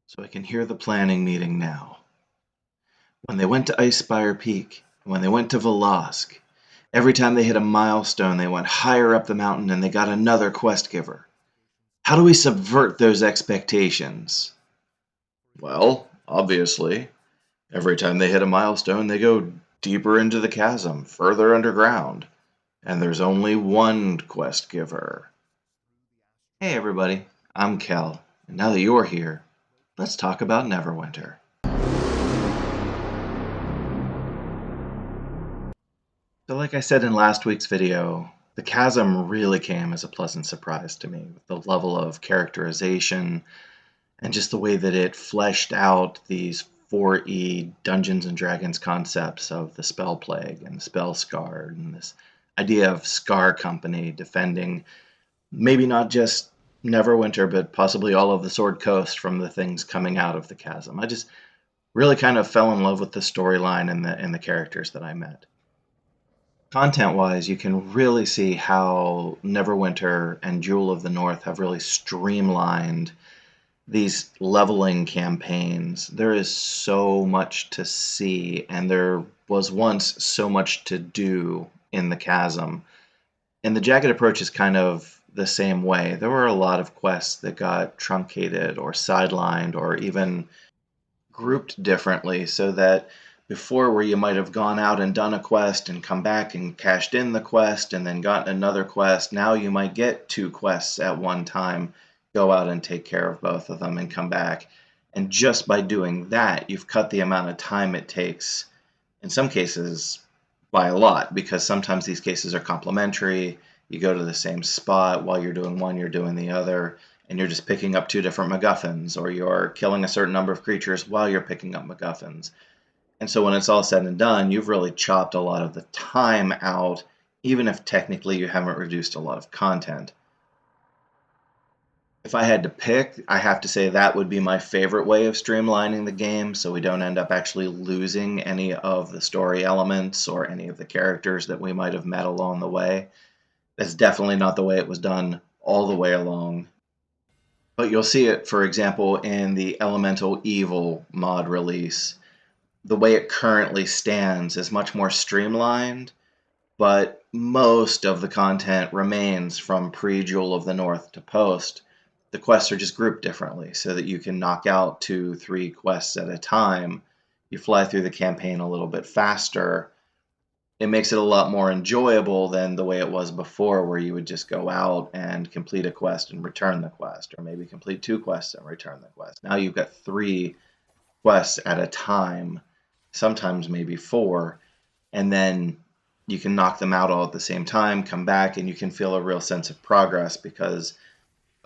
So I can hear the planning meeting now. When they went to Icespire Peak, when they went to Velosk, every time they hit a milestone, they went higher up the mountain and they got another quest giver. How do we subvert those expectations? Well, obviously, every time they hit a milestone, they go deeper into the chasm, further underground, and there's only one quest giver. Hey everybody, I'm Kel, and now that you're here, let's talk about Neverwinter. So like I said in last week's video, the Chasm really came as a pleasant surprise to me, with the level of characterization and just the way that it fleshed out these 4E Dungeons and Dragons concepts of the Spell Plague and the Spell Scarred, and this idea of Scar Company defending maybe not just Neverwinter, but possibly all of the Sword Coast from the things coming out of the Chasm. I just really kind of fell in love with the storyline and the characters that I met. Content-wise, you can really see how Neverwinter and Jewel of the North have really streamlined these leveling campaigns. There is so much to see, and there was once so much to do in the Chasm. And the Jagged Approach is kind of the same way. There were a lot of quests that got truncated or sidelined or even grouped differently, so that before, where you might have gone out and done a quest and come back and cashed in the quest and then gotten another quest, now you might get two quests at one time, go out and take care of both of them and come back. And just by doing that, you've cut the amount of time it takes, in some cases by a lot, because sometimes these cases are complementary. You go to the same spot, while you're doing one, you're doing the other, and you're just picking up two different MacGuffins, or you're killing a certain number of creatures while you're picking up MacGuffins. And so when it's all said and done, you've really chopped a lot of the time out, even if technically you haven't reduced a lot of content. If I had to pick, I have to say that would be my favorite way of streamlining the game, so we don't end up actually losing any of the story elements or any of the characters that we might have met along the way. That's definitely not the way it was done all the way along. But you'll see it, for example, in the Elemental Evil mod release. The way it currently stands is much more streamlined, but most of the content remains from pre-Jewel of the North to post. The quests are just grouped differently so that you can knock out 2-3 quests at a time. You fly through the campaign a little bit faster. It makes it a lot more enjoyable than the way it was before, where you would just go out and complete a quest and return the quest, or maybe complete 2 quests and return the quest. Now you've got 3 quests at a time, sometimes maybe 4, and then you can knock them out all at the same time, come back, and you can feel a real sense of progress because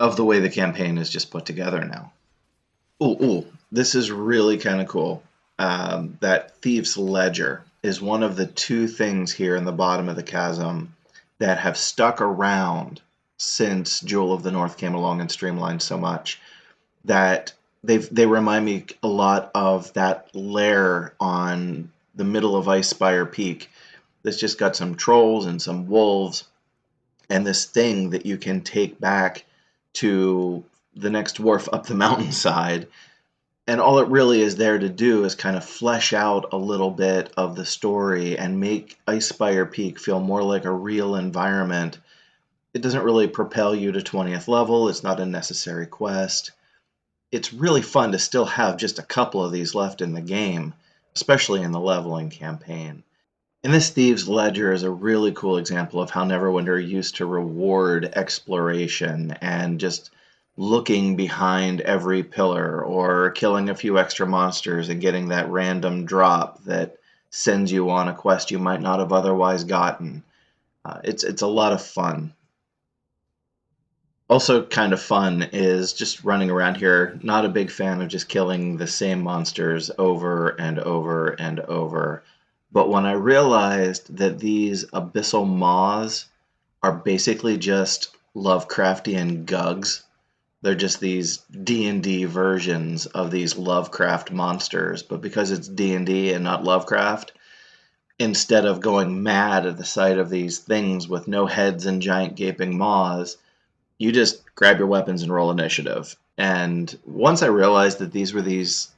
of the way the campaign is just put together now. Ooh, this is really kind of cool. That Thieves' Ledger is one of the 2 things here in the bottom of the Chasm that have stuck around since Jewel of the North came along and streamlined so much, that they remind me a lot of that lair on the middle of Icespire Peak that's just got some trolls and some wolves and this thing that you can take back to the next dwarf up the mountainside. And all it really is there to do is kind of flesh out a little bit of the story and make Icespire Peak feel more like a real environment. It doesn't really propel you to 20th level. It's not a necessary quest. It's really fun to still have just a couple of these left in the game, especially in the leveling campaign. And this Thieves' Ledger is a really cool example of how Neverwinter used to reward exploration and just looking behind every pillar or killing a few extra monsters and getting that random drop that sends you on a quest you might not have otherwise gotten. It's a lot of fun. Also kind of fun is just running around here. Not a big fan of just killing the same monsters over and over and over. But when I realized that these abyssal maws are basically just Lovecraftian gugs, they're just these D&D versions of these Lovecraft monsters, but because it's D&D and not Lovecraft, instead of going mad at the sight of these things with no heads and giant gaping maws, you just grab your weapons and roll initiative. And once I realized that these were these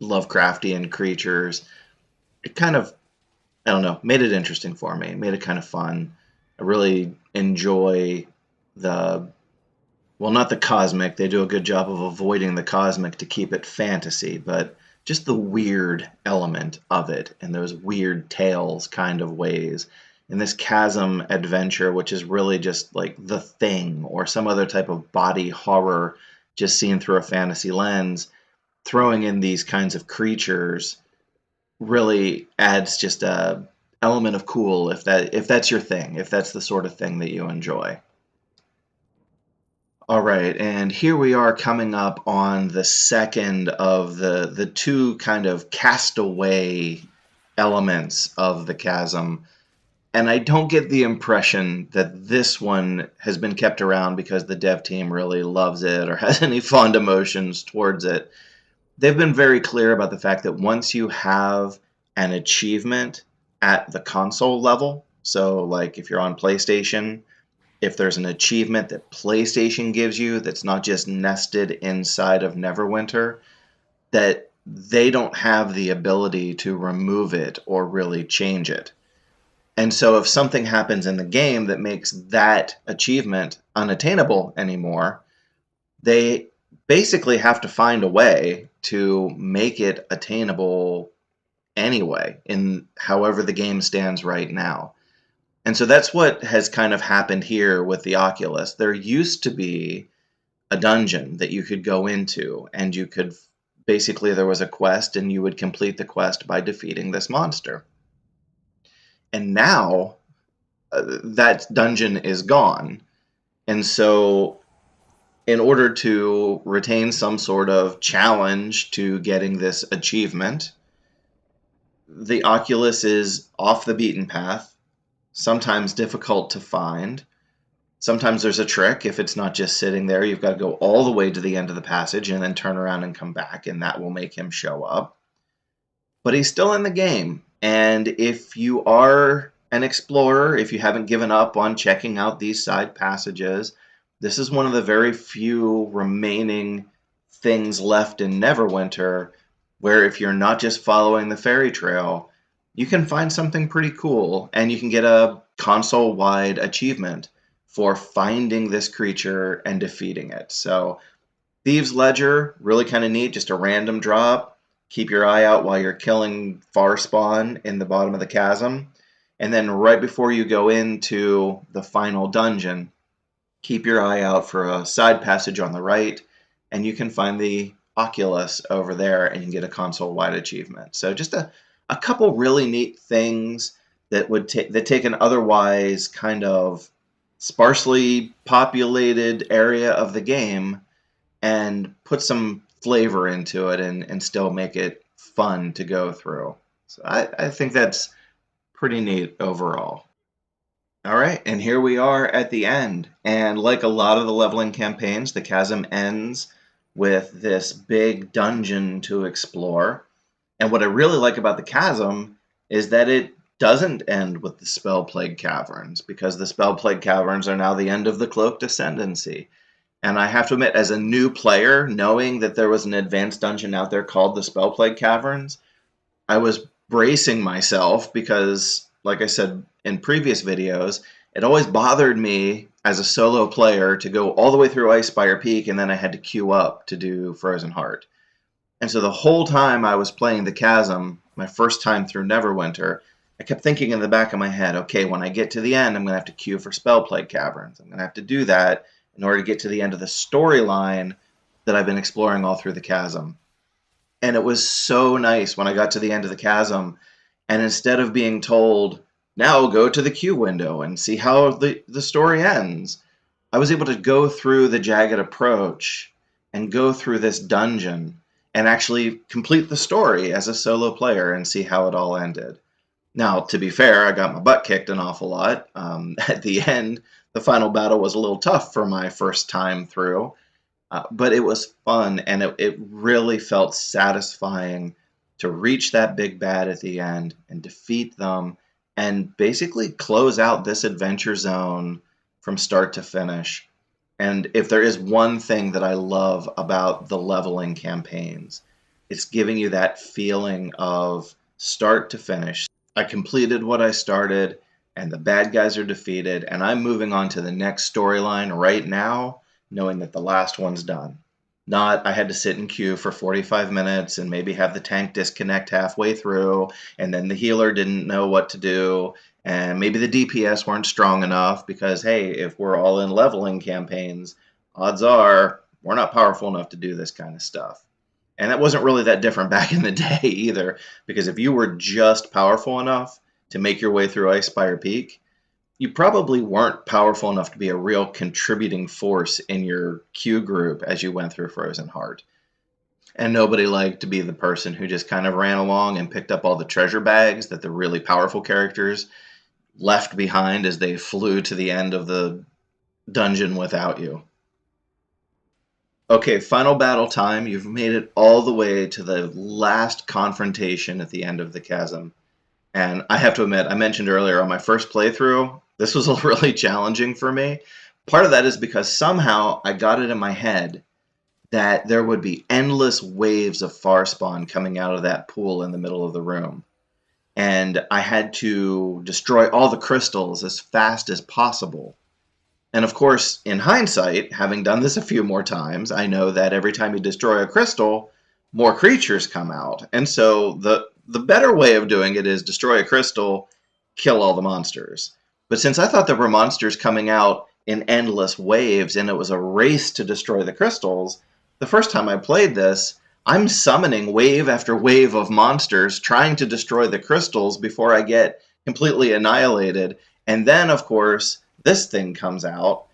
Lovecraftian creatures, it kind of, I don't know, made it interesting for me. It made it kind of fun. I really enjoy the, well, not the cosmic. They do a good job of avoiding the cosmic to keep it fantasy, but just the weird element of it and those weird tales kind of ways. In this Chasm adventure, which is really just like The Thing or some other type of body horror just seen through a fantasy lens, throwing in these kinds of creatures really adds just a element of cool if that's your thing, if that's the sort of thing that you enjoy. All right, and here we are coming up on the second of the two kind of castaway elements of the chasm. And I don't get the impression that this one has been kept around because the dev team really loves it or has any fond emotions towards it. They've been very clear about the fact that once you have an achievement at the console level, so like if you're on PlayStation, if there's an achievement that PlayStation gives you that's not just nested inside of Neverwinter, that they don't have the ability to remove it or really change it. And so if something happens in the game that makes that achievement unattainable anymore, they basically have to find a way to make it attainable anyway, in however the game stands right now. And so that's what has kind of happened here with the Oculus. There used to be a dungeon that you could go into, and you could basically, there was a quest, and you would complete the quest by defeating this monster. And now that dungeon is gone. And so in order to retain some sort of challenge to getting this achievement, the Oculus is off the beaten path, sometimes difficult to find. Sometimes there's a trick. If it's not just sitting there, you've got to go all the way to the end of the passage and then turn around and come back, and that will make him show up. But he's still in the game. And if you are an explorer, if you haven't given up on checking out these side passages, this is one of the very few remaining things left in Neverwinter where if you're not just following the fairy trail, you can find something pretty cool and you can get a console-wide achievement for finding this creature and defeating it. So Thieves' Ledger, really kind of neat, just a random drop. Keep your eye out while you're killing far spawn in the bottom of the chasm. And then right before you go into the final dungeon, keep your eye out for a side passage on the right, and you can find the Oculus over there and you can get a console-wide achievement. So just a couple really neat things that would take an otherwise kind of sparsely populated area of the game and put some flavor into it and still make it fun to go through. So I think that's pretty neat overall. All right, and here we are at the end. And like a lot of the leveling campaigns, the chasm ends with this big dungeon to explore. And what I really like about the chasm is that it doesn't end with the spell plague caverns, because the spell plague caverns are now the end of the cloaked ascendancy. And I have to admit, as a new player, knowing that there was an advanced dungeon out there called the spell plague caverns, I was bracing myself because, like I said in previous videos, it always bothered me as a solo player to go all the way through Icespire Peak and then I had to queue up to do Frozen Heart. And so the whole time I was playing the Chasm, my first time through Neverwinter, I kept thinking in the back of my head, okay, when I get to the end, I'm going to have to queue for Spellplague Caverns. I'm going to have to do that in order to get to the end of the storyline that I've been exploring all through the Chasm. And it was so nice when I got to the end of the chasm, and instead of being told, now go to the queue window and see how the story ends, I was able to go through the Jagged Approach and go through this dungeon and actually complete the story as a solo player and see how it all ended. Now, to be fair, I got my butt kicked an awful lot. At the end, the final battle was a little tough for my first time through, but it was fun, and it really felt satisfying to reach that big bad at the end and defeat them and basically close out this adventure zone from start to finish. And if there is one thing that I love about the leveling campaigns, it's giving you that feeling of start to finish. I completed what I started, and the bad guys are defeated, and I'm moving on to the next storyline right now, knowing that the last one's done. Not I had to sit in queue for 45 minutes and maybe have the tank disconnect halfway through, and then the healer didn't know what to do, and maybe the DPS weren't strong enough because, hey, if we're all in leveling campaigns, odds are we're not powerful enough to do this kind of stuff. And that wasn't really that different back in the day either, because if you were just powerful enough to make your way through Icespire Peak, you probably weren't powerful enough to be a real contributing force in your queue group as you went through Frozen Heart. And nobody liked to be the person who just kind of ran along and picked up all the treasure bags that the really powerful characters left behind as they flew to the end of the dungeon without you. Okay, final battle time. You've made it all the way to the last confrontation at the end of the chasm. And I have to admit, I mentioned earlier on my first playthrough, this was really challenging for me. Part of that is because somehow I got it in my head that there would be endless waves of far spawn coming out of that pool in the middle of the room. And I had to destroy all the crystals as fast as possible. And of course, in hindsight, having done this a few more times, I know that every time you destroy a crystal, more creatures come out. And so the better way of doing it is destroy a crystal, kill all the monsters. But since I thought there were monsters coming out in endless waves and it was a race to destroy the crystals, the first time I played this, I'm summoning wave after wave of monsters trying to destroy the crystals before I get completely annihilated. And then, of course, this thing comes out.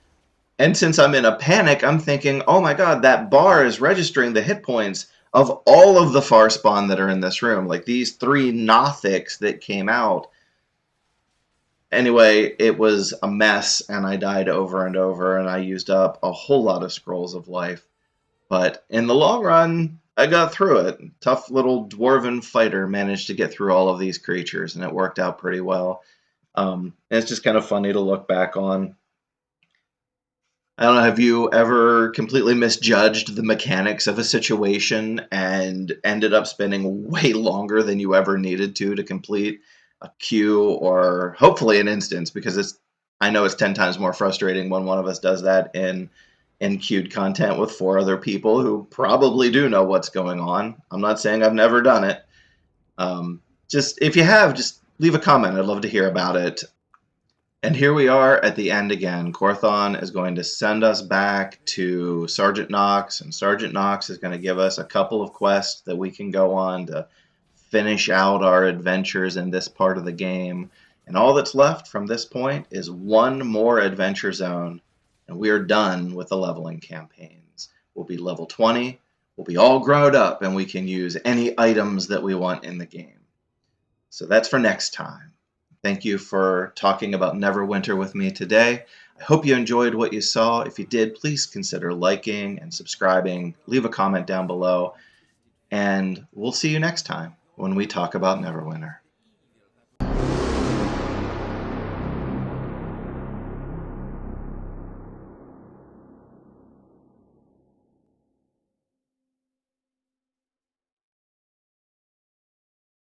And since I'm in a panic, I'm thinking, oh my god, that bar is registering the hit points of all of the far spawn that are in this room. Like these 3 Nothics that came out. Anyway, it was a mess, and I died over and over, and I used up a whole lot of scrolls of life. But in the long run, I got through it. Tough little dwarven fighter managed to get through all of these creatures, and it worked out pretty well. And it's just kind of funny to look back on. I don't know, have you ever completely misjudged the mechanics of a situation and ended up spending way longer than you ever needed to complete a queue or hopefully an instance? Because I know it's 10 times more frustrating when one of us does that in queued content with 4 other people who probably do know what's going on. I'm not saying I've never done it. Just if you have, just leave a comment. I'd love to hear about it. And here we are at the end again. Corthon is going to send us back to Sergeant Knox, and Sergeant Knox is going to give us a couple of quests that we can go on to finish out our adventures in this part of the game. And all that's left from this point is 1 more adventure zone, and we are done with the leveling campaigns. We'll be level 20, we'll be all grown up, and we can use any items that we want in the game. So that's for next time. Thank you for talking about Neverwinter with me today. I hope you enjoyed what you saw. If you did, please consider liking and subscribing. Leave a comment down below. And we'll see you next time when we talk about Neverwinter.